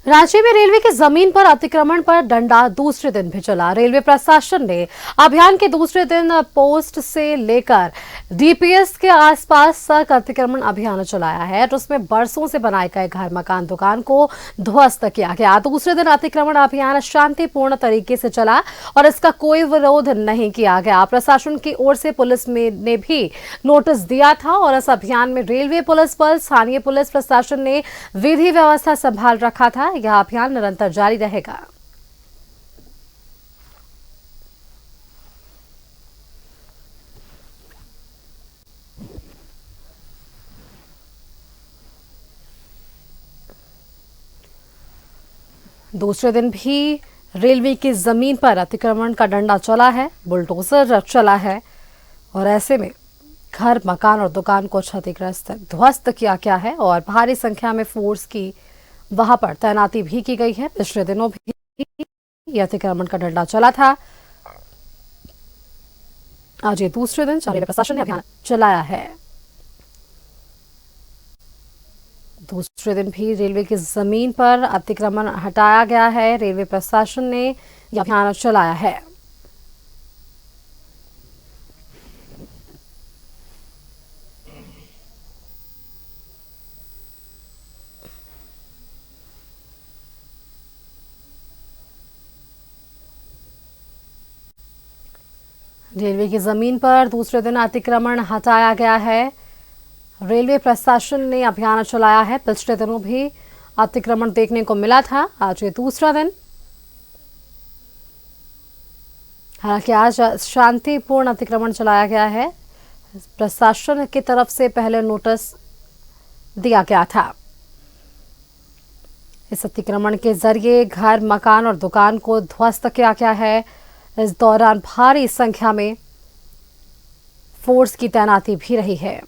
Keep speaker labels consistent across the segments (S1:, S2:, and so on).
S1: रांची में रेलवे की जमीन पर अतिक्रमण पर डंडा दूसरे दिन भी चला। रेलवे प्रशासन ने अभियान के दूसरे दिन पोस्ट से लेकर डीपीएस के आसपास तक अतिक्रमण अभियान चलाया है। तो उसमें बरसों से बनाए गए घर, मकान, दुकान को ध्वस्त किया गया। दूसरे दिन अतिक्रमण अभियान शांतिपूर्ण तरीके से चला और इसका कोई विरोध नहीं किया गया। प्रशासन की ओर से पुलिस ने भी नोटिस दिया था और इस अभियान में रेलवे पुलिस बल, स्थानीय पुलिस प्रशासन ने विधि व्यवस्था संभाल रखा था। यह अभियान निरंतर जारी रहेगा। दूसरे दिन भी रेलवे की जमीन पर अतिक्रमण का डंडा चला है, बुलडोजर चला है और ऐसे में घर, मकान और दुकान को क्षतिग्रस्त, ध्वस्त किया गया है और भारी संख्या में फोर्स की वहां पर तैनाती भी की गई है। पिछले दिनों भी यह अतिक्रमण का डंडा चला था। आज ये दूसरे दिन रेलवे प्रशासन ने अभियान चलाया है। दूसरे दिन भी रेलवे की जमीन पर अतिक्रमण हटाया गया है। रेलवे प्रशासन ने यह अभियान चलाया है। रेलवे की जमीन पर दूसरे दिन अतिक्रमण हटाया गया है। रेलवे प्रशासन ने अभियान चलाया है। पिछले दिनों भी अतिक्रमण देखने को मिला था। आज ये दूसरा दिन, हालांकि आज शांतिपूर्ण अतिक्रमण चलाया गया है। प्रशासन की तरफ से पहले नोटिस दिया गया था। इस अतिक्रमण के जरिए घर, मकान और दुकान को ध्वस्त किया गया है। इस दौरान भारी संख्या में फोर्स की तैनाती भी रही है।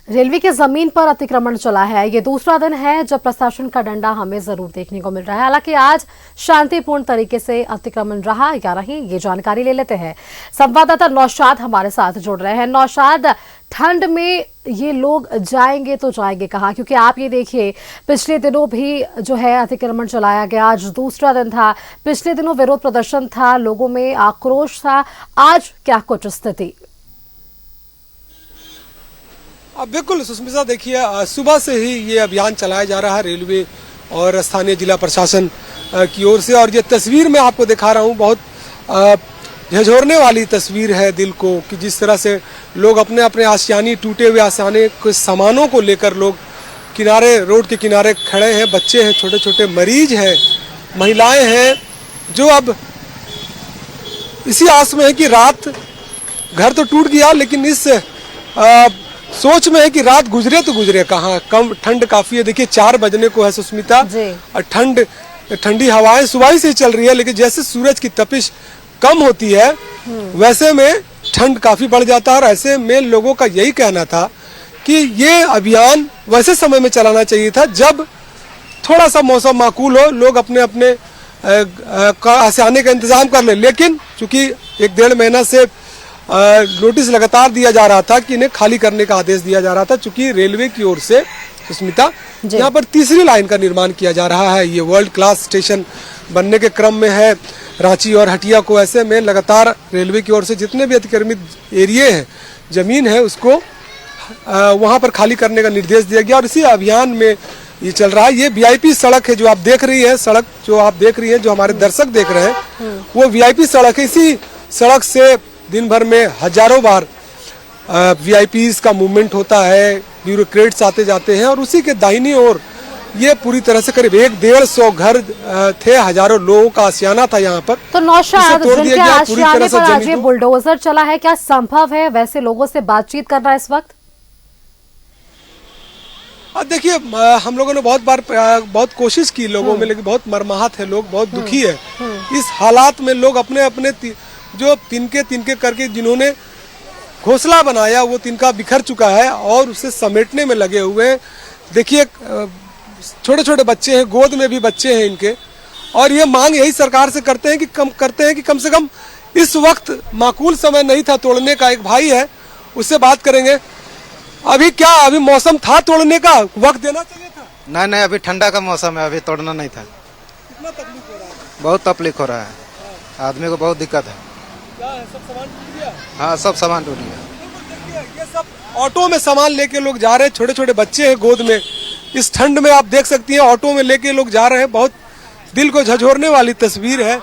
S1: रेलवे की जमीन पर अतिक्रमण चला है। ये दूसरा दिन है जब प्रशासन का डंडा हमें जरूर देखने को मिल रहा है। हालांकि आज शांतिपूर्ण तरीके से अतिक्रमण रहा या नहीं, ये जानकारी ले लेते हैं। संवाददाता नौशाद हमारे साथ जुड़ रहे हैं। नौशाद, ठंड में ये लोग जाएंगे तो जाएंगे कहाँ? क्योंकि आप ये देखिए, पिछले दिनों भी जो है अतिक्रमण चलाया गया। आज दूसरा दिन था। पिछले दिनों विरोध प्रदर्शन था, लोगों में आक्रोश था। आज क्या कुछ स्थिति?
S2: बिल्कुल सुष्मिता, देखिए सुबह से ही ये अभियान चलाया जा रहा है रेलवे और स्थानीय जिला प्रशासन की ओर से। और ये तस्वीर मैं आपको दिखा रहा हूँ, बहुत झंझोरने वाली तस्वीर है दिल को, कि जिस तरह से लोग अपने अपने आशियानी, टूटे हुए आशियाने के सामानों को लेकर लोग किनारे, रोड के किनारे खड़े हैं। बच्चे हैं, छोटे छोटे मरीज हैं, महिलाएं हैं, जो अब इसी आस में है कि रात, घर तो टूट गया लेकिन इस सोच में है कि रात गुजरे तो गुजरे कहाँ। कम ठंड काफी है। देखिए 4 बजने को है सुष्मिता, और ठंडी हवाएं सुबह से ही चल रही है। लेकिन जैसे सूरज की तपिश कम होती है वैसे में ठंड काफी बढ़ जाता है। और ऐसे में लोगों का यही कहना था कि ये अभियान वैसे समय में चलाना चाहिए था जब थोड़ा सा मौसम माकूल हो, लोग अपने अपने आने का इंतजाम कर ले। लेकिन चूंकि 1-1.5 महीना से नोटिस लगातार दिया जा रहा था कि इन्हें खाली करने का आदेश दिया जा रहा था, चूंकि रेलवे की ओर से सुष्मिता यहाँ पर तीसरी लाइन का निर्माण किया जा रहा है। ये वर्ल्ड क्लास स्टेशन बनने के क्रम में है, रांची और हटिया को। ऐसे में लगातार रेलवे की ओर से जितने भी अतिक्रमित एरिया है, जमीन है, उसको वहां पर खाली करने का निर्देश दिया गया। और इसी अभियान में ये चल रहा है। ये वीआईपी सड़क है जो आप देख रही है, सड़क जो आप देख रही है, जो हमारे दर्शक देख रहे हैं, वो वीआईपी सड़क है। इसी सड़क से दिन भर में हजारों बार वीआईपीज का मूवमेंट होता है, ब्यूरोक्रेट्स आते जाते हैं। और उसी के दाहिनी ओर ये पूरी तरह से करीब 100-150 घर थे, हजारों लोगों का आशियाना था यहाँ पर।
S1: तो नौशाद, जिनके आशियाने पर आज ये बुलडोजर चला है, क्या संभव है वैसे लोगों से बातचीत करना इस वक्त?
S2: देखिए, हम लोगों ने बहुत कोशिश की लोगों में, लेकिन बहुत मर्माहत है, लोग बहुत दुखी है। इस हालात में लोग अपने अपने जो तिनके करके जिन्होंने घोंसला बनाया, वो तिनका बिखर चुका है और उसे समेटने में लगे हुए हैं। देखिए छोटे छोटे बच्चे हैं, गोद में भी बच्चे हैं इनके, और ये मांग यही सरकार से करते हैं कि कम से कम इस वक्त माकूल समय नहीं था तोड़ने का। एक भाई है, उससे बात करेंगे। अभी मौसम था तोड़ने का, वक्त देना चाहिए था?
S3: नहीं, अभी ठंडा का मौसम है, अभी तोड़ना नहीं था।
S2: कितना तकलीफ हो रहा है?
S3: बहुत तकलीफ हो रहा है, आदमी को बहुत दिक्कत है।
S2: क्या है, सब सामान टूट गया?
S3: हाँ, सब सामान टूट गया।
S2: ये सब ऑटो में सामान लेके लोग जा रहे हैं, छोटे छोटे बच्चे हैं गोद में। इस ठंड में आप देख सकती हैं ऑटो में लेके लोग जा रहे हैं। बहुत दिल को झंझोरने वाली तस्वीर है।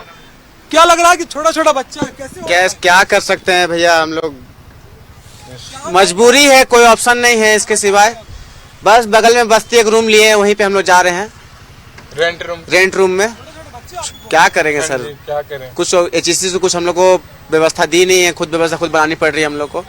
S2: क्या लग रहा है कि छोटा छोटा बच्चा है, कैसे
S4: क्या कर सकते हैं भैया, हम लोग मजबूरी है, कोई ऑप्शन नहीं है इसके सिवाय। बस बगल में बस्ती एक रूम लिए हैं, वहीं पे हम लोग जा रहे हैं रेंट रूम में। क्या करेंगे सर,
S5: क्या करें?
S4: कुछ HEC से कुछ हम लोग को व्यवस्था दी नहीं है, व्यवस्था खुद बनानी पड़ रही है हम लोग को।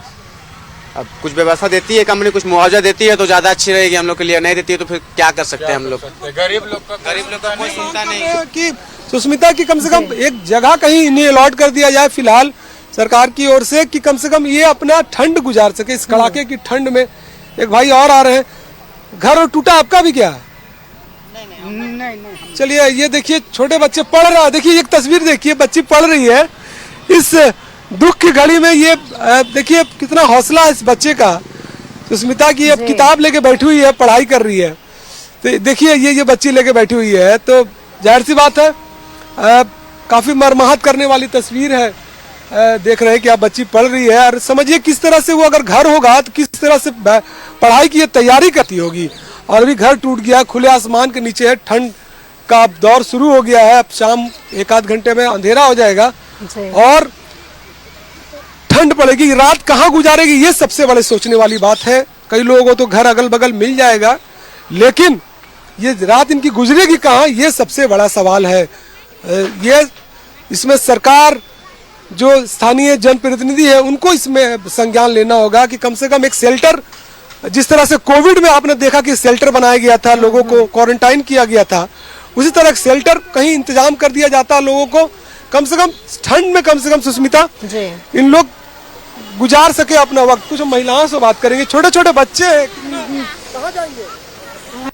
S4: अब कुछ व्यवस्था देती है कंपनी, कुछ मुआवजा देती है तो ज्यादा अच्छी रहेगी हम लोग के लिए, नहीं देती है तो फिर क्या कर सकते हैं हम लोग।
S5: गरीब लोग का
S4: कोई सुनता नहीं
S2: कि सुष्मिता की कम से कम एक जगह कहीं इन्हें अलॉट कर दिया जाए फिलहाल सरकार की ओर से, कि कम से कम ये अपना ठंड गुजार सके इस कड़ाके की ठंड में। एक भाई और आ रहे हैं, घर और टूटा आपका भी क्या? नहीं। चलिए ये देखिए छोटे बच्चे पढ़ रहा है, देखिए एक तस्वीर देखिए, बच्ची पढ़ रही है इस दुख की घड़ी में। ये देखिए कितना हौसला है इस बच्चे का। सुष्मिता की अब किताब लेके बैठी हुई है, पढ़ाई कर रही है। तो देखिए ये बच्ची लेके बैठी हुई है, तो जाहिर सी बात है काफी मरमाहत करने वाली तस्वीर है। देख रहे हैं कि आप बच्ची पढ़ रही है, और समझिए किस तरह से वो अगर घर होगा तो किस तरह से पढ़ाई की तैयारी करती होगी। और अभी घर टूट गया, खुले आसमान के नीचे है, ठंड का दौर शुरू हो गया है। अब शाम 1-8 घंटे में अंधेरा हो जाएगा और ठंड पड़ेगी। रात कहाँ गुजारेगी, ये सबसे बड़े सोचने वाली बात है। कई लोगों को तो घर अगल बगल मिल जाएगा, लेकिन ये रात इनकी गुजरेगी कहाँ, ये सबसे बड़ा सवाल है। ये इसमें सरकार जो स्थानीय जनप्रतिनिधि है उनको इसमें संज्ञान लेना होगा कि कम से कम एक शेल्टर, जिस तरह से कोविड में आपने देखा कि शेल्टर बनाया गया था, लोगों को क्वारंटाइन किया गया था, उसी तरह शेल्टर कहीं इंतजाम कर दिया जाता लोगों को। कम से कम ठंड में कम से कम सुष्मिता इन लोग गुजार सके अपना वक्त। कुछ महिलाओं से बात करेंगे, छोटे छोटे बच्चे हैं, कहाँ जाएंगे?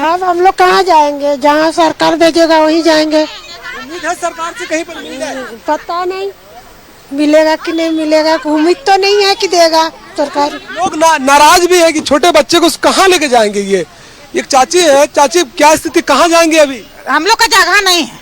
S6: अब हम लोग कहाँ जाएंगे, जहाँ सरकार भेजेगा वहीं जाएंगे।
S2: उम्मीद है सरकार से कहीं पर मिल जाए?
S6: पता नहीं मिलेगा कि नहीं मिलेगा, उम्मीद तो नहीं है कि देगा सरकार।
S2: लोग नाराज भी है कि छोटे बच्चे को कहाँ लेके जाएंगे। ये एक चाची है, चाची क्या स्थिति, कहाँ जाएंगे? अभी
S7: हम लोग का जगह नहीं है,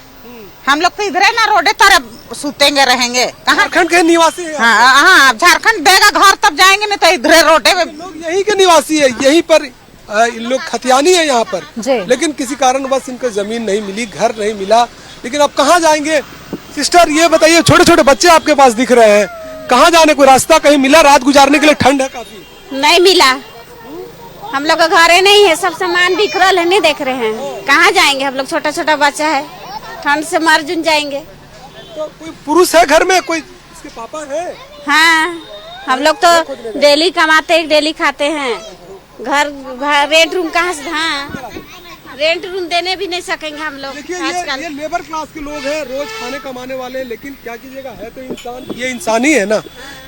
S7: हम लोग तो इधर है ना, रोडे तर सुतेंगे रहेंगे। कहाँ
S2: झारखंड के निवासी है?
S7: हाँ, झारखंड देगा घर तब जाएंगे, नहीं तो इधर रोडे में।
S2: लोग यहीं के निवासी है, यहीं पर इन लोग खतियानी है यहाँ पर, लेकिन किसी कारण बस इनको जमीन नहीं मिली, घर नहीं मिला, लेकिन अब कहाँ जाएंगे? सिस्टर ये बताइए, छोटे छोटे बच्चे आपके पास दिख रहे हैं, कहाँ जाने, कोई रास्ता कहीं मिला रात गुजारने के लिए? ठंड है काफी।
S8: नहीं मिला, हम लोग का घरे नहीं है, सब सामान बिखरल है, नहीं देख रहे हैं, कहाँ जाएंगे हम लोग, छोटा छोटा बच्चा है, ठंड से मर जुन जाएंगे।
S2: तो कोई पुरुष है घर में, कोई इसके पापा है?
S8: हाँ, हम लोग तो डेली कमाते डेली खाते हैं, घर रेंट रूम कहाँ से, हाँ रेंट रूम देने भी नहीं सकेंगे हम लोग।
S2: आजकल ये लेबर क्लास के लोग हैं, रोज खाने कमाने वाले, लेकिन क्या कीजिएगा, है तो इंसान, ये इंसान ही है ना।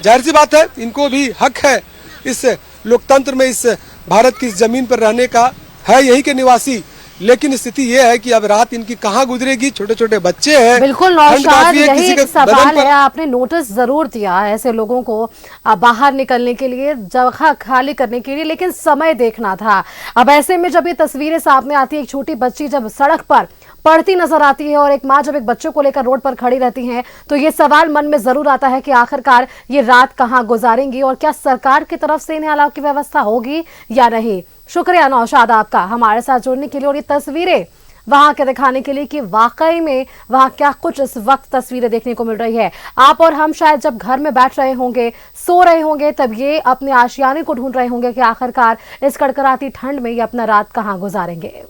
S2: जाहिर सी बात है इनको भी हक है इस लोकतंत्र में, इस भारत की जमीन पर रहने का, है यही के निवासी। लेकिन स्थिति ये है कि अब रात इनकी कहाँ गुजरेगी, छोटे छोटे बच्चे हैं।
S1: बिल्कुल नौशाद, यही एक सवाल है। आपने नोटिस जरूर दिया है ऐसे लोगों को बाहर निकलने के लिए, जगह खाली करने के लिए, लेकिन समय देखना था। अब ऐसे में जब ये तस्वीरें सामने आती है, एक छोटी बच्ची जब सड़क पर पढ़ती नजर आती है और एक माँ जब एक बच्चों को लेकर रोड पर खड़ी रहती है, तो ये सवाल मन में जरूर आता है कि आखिरकार ये रात कहाँ गुजारेंगी और क्या सरकार की तरफ से इन्हें अलाव की व्यवस्था होगी या नहीं। शुक्रिया नौशाद आपका हमारे साथ जुड़ने के लिए और ये तस्वीरें वहां के दिखाने के लिए कि वाकई में वहां क्या कुछ इस वक्त तस्वीरें देखने को मिल रही है। आप और हम शायद जब घर में बैठ रहे होंगे, सो रहे होंगे, तब ये अपने आशियाने को ढूंढ रहे होंगे कि आखिरकार इस कड़कड़ाती ठंड में ये अपना रात कहाँ गुजारेंगे।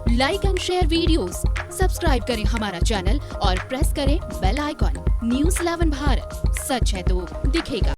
S9: Like and share videos, subscribe करें हमारा चैनल और प्रेस करें बेल आइकॉन। न्यूज़ 11 भारत, सच है तो दिखेगा।